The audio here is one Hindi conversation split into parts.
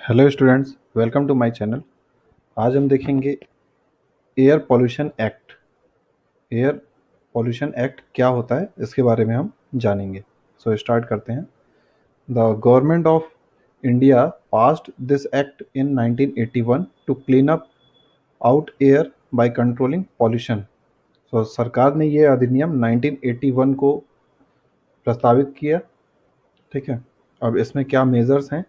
Hello students, welcome to my channel. आज हम देखेंगे air pollution act. Air pollution act क्या होता है इसके बारे में हम जानेंगे। सो स्टार्ट करते हैं। The government of India passed this act in 1981 to clean up out air by controlling pollution. So सरकार ने ये अधिनियम 1981 को प्रस्तावित किया। ठीक है, अब इसमें क्या मेजर्स हैं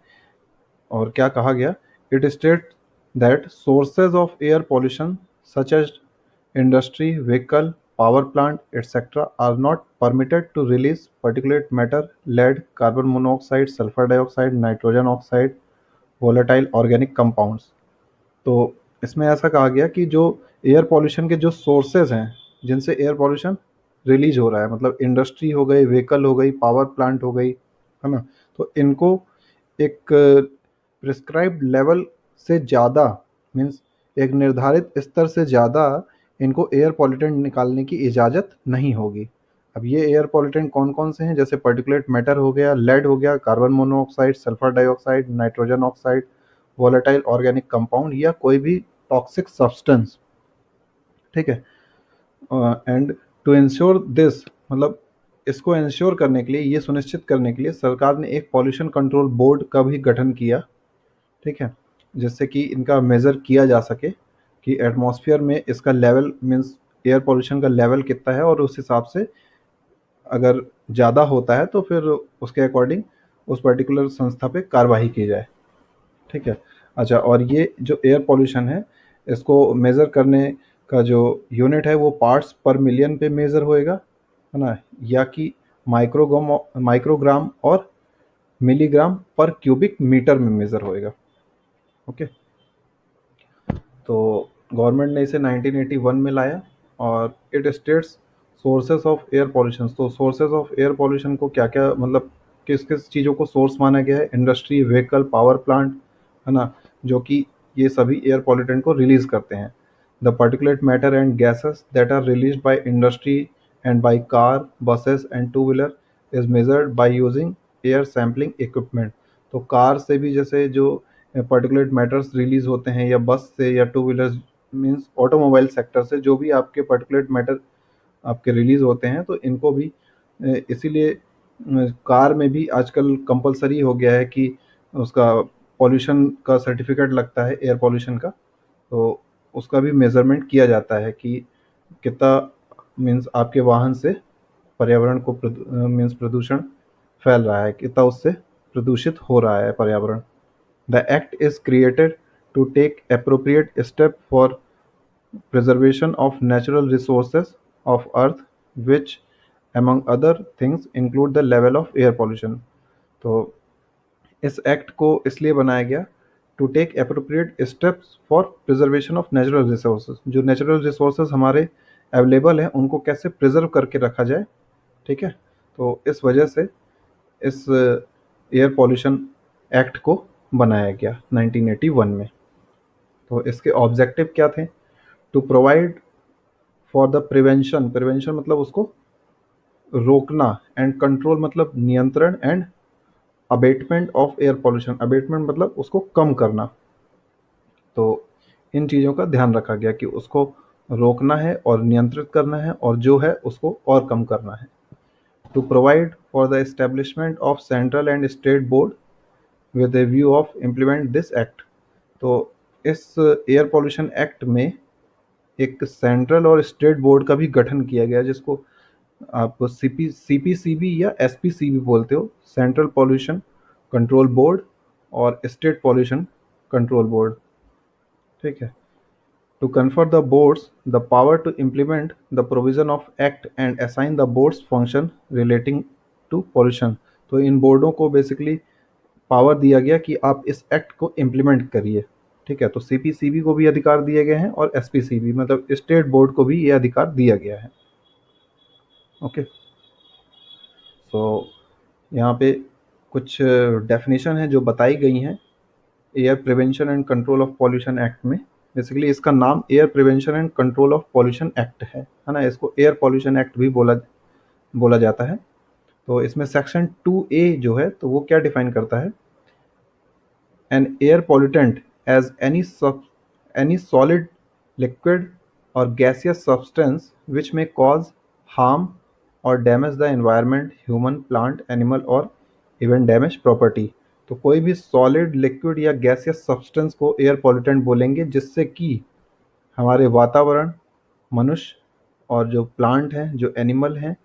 और क्या कहा गया। It state that sources of air pollution such as industry, vehicle, power plant etcetera are not permitted to release particulate matter, lead, carbon monoxide, sulphur dioxide, nitrogen oxide, volatile organic compounds. तो इसमें ऐसा कहा गया कि जो एयर पॉल्यूशन के जो सोर्सेज हैं जिनसे एयर पॉल्यूशन रिलीज हो रहा है, मतलब इंडस्ट्री हो गई, व्हीकल हो गई, पावर प्लांट हो गई, है ना, तो इनको एक प्रिस्क्राइब्ड लेवल से ज़्यादा, मीन्स एक निर्धारित स्तर से ज़्यादा इनको एयर पॉल्यूटेंट निकालने की इजाज़त नहीं होगी। अब ये एयर पॉल्यूटेंट कौन कौन से हैं, जैसे पर्टिकुलेट मैटर हो गया, लेड हो गया, carbon monoxide, sulphur dioxide, nitrogen oxide, volatile organic compound या कोई भी टॉक्सिक सब्सटेंस। ठीक है, एंड टू इंश्योर दिस, मतलब इसको इंश्योर करने के लिए, ये सुनिश्चित करने के लिए सरकार ने एक पॉल्यूशन कंट्रोल बोर्ड का भी गठन किया। ठीक है, जिससे कि इनका मेज़र किया जा सके कि एटमॉस्फेयर में इसका लेवल, मीन्स एयर पॉल्यूशन का लेवल कितना है, और उस हिसाब से अगर ज़्यादा होता है तो फिर उसके अकॉर्डिंग उस पर्टिकुलर संस्था पे कार्रवाई की जाए। ठीक है, अच्छा, और ये जो एयर पॉल्यूशन है इसको मेज़र करने का जो यूनिट है वो पार्ट्स पर मिलियन पे मेज़र होएगा, है ना, या कि माइक्रोग्राम और मिलीग्राम पर क्यूबिक मीटर में मेज़र होएगा। ओके, तो गवर्नमेंट ने इसे 1981 में लाया और it states sources of air pollution. तो सोर्सेस ऑफ एयर पॉल्यूशन को क्या क्या, मतलब किस किस चीज़ों को सोर्स माना गया है, इंडस्ट्री, व्हीकल, पावर प्लांट, है ना, जो कि ये सभी एयर पॉल्यूटेंट को रिलीज करते हैं। The particulate matter and gases that are released by industry and by car, buses and two wheeler is measured by using air sampling equipment. तो कार से भी जैसे जो पर्टिकुलेट मैटर्स रिलीज होते हैं, या बस से, या two wheelers, means automobile sector से जो भी आपके पर्टिकुलेट मैटर आपके रिलीज होते हैं, तो इनको भी इसीलिए कार में भी आजकल कंपलसरी हो गया है कि उसका पॉल्यूशन का सर्टिफिकेट लगता है, एयर पॉल्यूशन का। तो उसका भी मेजरमेंट किया जाता है कि कितना, मीन्स आपके वाहन से पर्यावरण को मीन्स प्रदूषण फैल रहा है, कितना उससे प्रदूषित हो रहा है पर्यावरण। The act is created to take appropriate steps for preservation of natural resources of earth, which among other things include the level of air pollution। तो इस एक्ट को इसलिए बनाया गया to take appropriate steps for preservation of natural resources. जो नेचुरल रिसोर्सेज हमारे अवेलेबल हैं उनको कैसे प्रिजर्व करके रखा जाए। ठीक है, तो इस वजह से इस एयर पॉल्यूशन एक्ट को बनाया गया 1981 में। तो इसके ऑब्जेक्टिव क्या थे। To provide for the prevention, prevention मतलब उसको रोकना, एंड कंट्रोल मतलब नियंत्रण, and abatement of air pollution, abatement मतलब उसको कम करना। तो इन चीज़ों का ध्यान रखा गया कि उसको रोकना है और नियंत्रित करना है, और जो है उसको और कम करना है। To provide for the establishment of central and state board with a view of implement this act. तो इस एयर पॉल्यूशन एक्ट में एक सेंट्रल और स्टेट बोर्ड का भी गठन किया गया, जिसको आप सीपीसीबी या एसपीसीबी बोलते हो, सेंट्रल पॉल्यूशन कंट्रोल बोर्ड और स्टेट पॉल्यूशन कंट्रोल बोर्ड। ठीक है, to confer the boards the power to implement the provision of act and assign the boards function relating to pollution. तो इन बोर्डों को बेसिकली पावर दिया गया कि आप इस एक्ट को इम्प्लीमेंट करिए। ठीक है, तो सीपीसीबी को भी अधिकार दिए गए हैं और एसपीसीबी मतलब स्टेट बोर्ड को भी ये अधिकार दिया गया है। ओके, सो यहाँ पे कुछ डेफिनेशन है जो बताई गई हैं air prevention and control of pollution act में। बेसिकली इसका नाम air prevention and control of pollution act है ना, इसको एयर पॉल्यूशन एक्ट भी बोला बोला जाता है। तो इसमें सेक्शन 2A जो है, तो वो क्या डिफाइन करता है। an air pollutant as any solid, liquid, or gaseous substance which may cause harm or damage the environment, human, plant, animal, or even damage property. तो कोई भी सॉलिड, लिक्विड या गैसियस सब्सटेंस को एयर पॉल्यूटेंट बोलेंगे जिससे कि हमारे वातावरण, मनुष्य और जो प्लांट हैं, जो एनिमल हैं,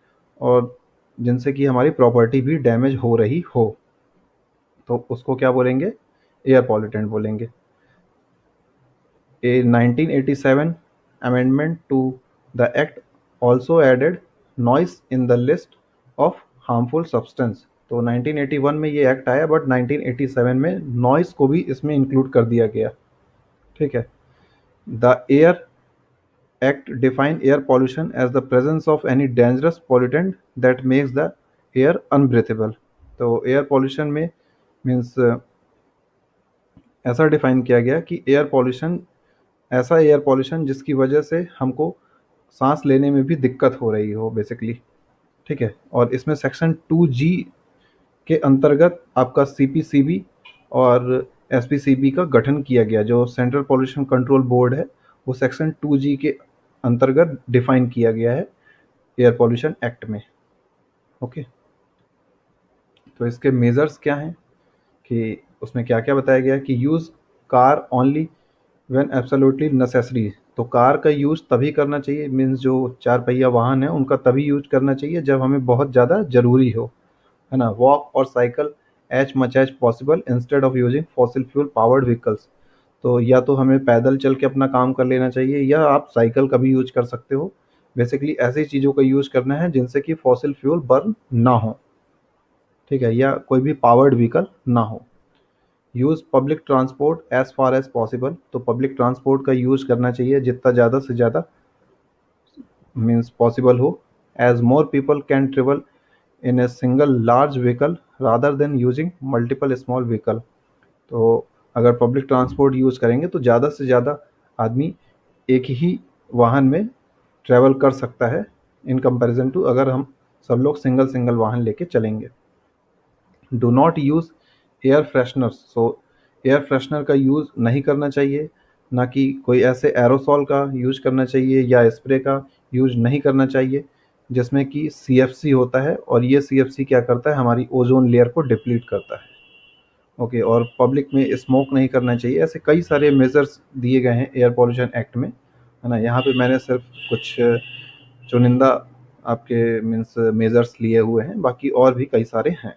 और जिनसे कि हमारी प्रॉपर्टी भी डैमेज हो रही हो, तो उसको क्या बोलेंगे? एयर पॉल्यूटेंट बोलेंगे। A 1987 amendment to the Act also added noise in the list of harmful substance। तो 1981 में ये एक्ट आया, बट 1987 में नॉइस को भी इसमें इंक्लूड कर दिया गया। ठीक है। The air act define air pollution as the presence of any dangerous pollutant that makes the air unbreathable. तो एयर पॉल्यूशन में मीन्स ऐसा डिफाइन किया गया कि ऐसा एयर पॉल्यूशन जिसकी वजह से हमको सांस लेने में भी दिक्कत हो रही हो बेसिकली। ठीक है। और इसमें सेक्शन 2G के अंतर्गत आपका CPCB और SPCB का गठन किया गया। जो सेंट्रल पॉल्यूशन कंट्रोल बोर्ड है वो सेक्शन 2G के अंतर्गत डिफाइन किया गया है एयर पॉल्यूशन एक्ट में। ओके। तो इसके मेजर्स क्या हैं कि उसमें क्या क्या बताया गया है कि use car only when absolutely necessary. तो कार का यूज़ तभी करना चाहिए, मीन्स जो 4 पहिया वाहन है उनका तभी यूज करना चाहिए जब हमें बहुत ज़्यादा ज़रूरी हो, है ना। वॉक और cycle as much as possible instead of using fossil fuel powered vehicles. तो या तो हमें पैदल चल के अपना काम कर लेना चाहिए या आप साइकिल का भी यूज कर सकते हो। बेसिकली ऐसी चीज़ों का यूज करना है जिनसे कि फॉसिल फ्यूल बर्न ना हो। ठीक है। या कोई भी पावर्ड व्हीकल ना हो। Use public transport as far as possible. तो पब्लिक ट्रांसपोर्ट का यूज़ करना चाहिए जितना ज़्यादा से ज़्यादा मीन्स पॉसिबल हो, as more people can travel in a single large vehicle rather than using multiple small vehicle. तो अगर पब्लिक ट्रांसपोर्ट यूज़ करेंगे तो ज़्यादा से ज़्यादा आदमी एक ही वाहन में ट्रैवल कर सकता है इन कंपैरिजन टू अगर हम सब लोग सिंगल सिंगल वाहन लेके चलेंगे। Do not use air freshener. So air freshener का यूज़ नहीं करना चाहिए, ना कि कोई ऐसे एरोसॉल का यूज करना चाहिए या स्प्रे का यूज नहीं करना चाहिए जिसमें कि CFC होता है, और ये CFC क्या करता है, हमारी ओजोन लेयर को डिप्लीट करता है। ओके। और पब्लिक में स्मोक नहीं करना चाहिए। ऐसे कई सारे मेजर्स दिए गए हैं एयर पॉल्यूशन एक्ट में, है ना। यहाँ पे मैंने सिर्फ कुछ चुनिंदा आपके मीन्स मेजर्स लिए हुए हैं, बाकी और भी कई सारे हैं।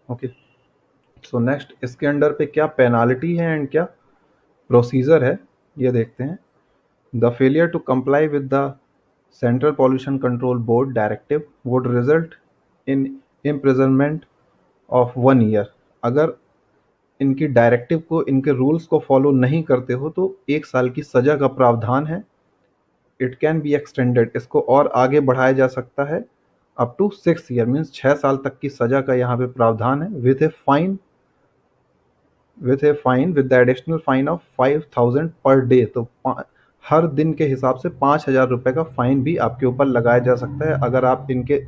ओके। सो नेक्स्ट इसके अंडर पे क्या पेनाल्टी है एंड क्या प्रोसीजर है ये देखते हैं। The failure to comply with the central pollution control board directive would result in imprisonment of 1 year. अगर इनकी डायरेक्टिव को, इनके रूल्स को फॉलो नहीं करते हो तो 1 साल की सज़ा का प्रावधान है। इट कैन बी एक्सटेंडेड, इसको और आगे बढ़ाया जा सकता है अप टू 6 ईयर, मीन्स 6 साल तक की सज़ा का यहाँ पे प्रावधान है। With the additional fine of 5,000 per day. तो हर दिन के हिसाब से 5,000 रुपये का फाइन भी आपके ऊपर लगाया जा सकता है अगर आप इनके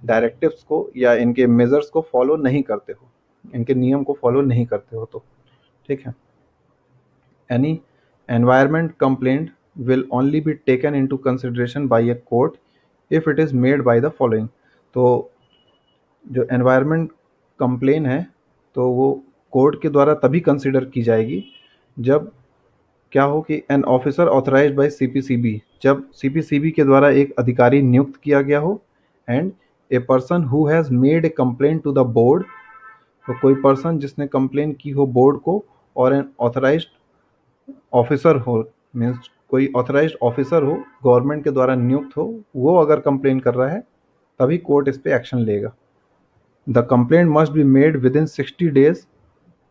डायरेक्टिव्स को या इनके मेजर्स को फॉलो नहीं करते हो, इनके नियम को फॉलो नहीं करते हो तो। ठीक है। Any environment complaint will only be taken into consideration by a court if it is made by the following. तो जो एनवायरमेंट कंप्लेन है तो वो कोर्ट के द्वारा तभी कंसिडर की जाएगी जब क्या हो कि an officer authorised bye CPCB, जब CPCB के द्वारा एक अधिकारी नियुक्त किया गया हो, and a person who has made a complaint to the board. तो कोई पर्सन जिसने कंप्लेन की हो बोर्ड को, और एन ऑथराइज्ड ऑफिसर हो, मीन्स कोई ऑथराइज्ड ऑफिसर हो, गवर्नमेंट के द्वारा नियुक्त हो, वो अगर कंप्लेन कर रहा है तभी कोर्ट इस पर एक्शन लेगा। The complaint must be made with in 60 days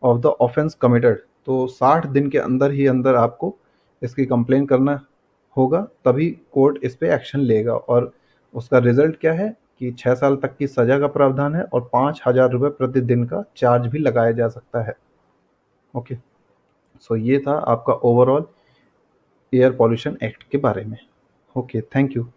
of the offence committed. तो 60 दिन के अंदर ही अंदर आपको इसकी कंप्लेन करना होगा, तभी कोर्ट इस पे एक्शन लेगा। और उसका रिजल्ट क्या है कि 6 साल तक की सज़ा का प्रावधान है और 5,000 रुपये प्रतिदिन का चार्ज भी लगाया जा सकता है। ओके। सो ये था आपका ओवरऑल एयर पॉल्यूशन एक्ट के बारे में। Okay, thank you.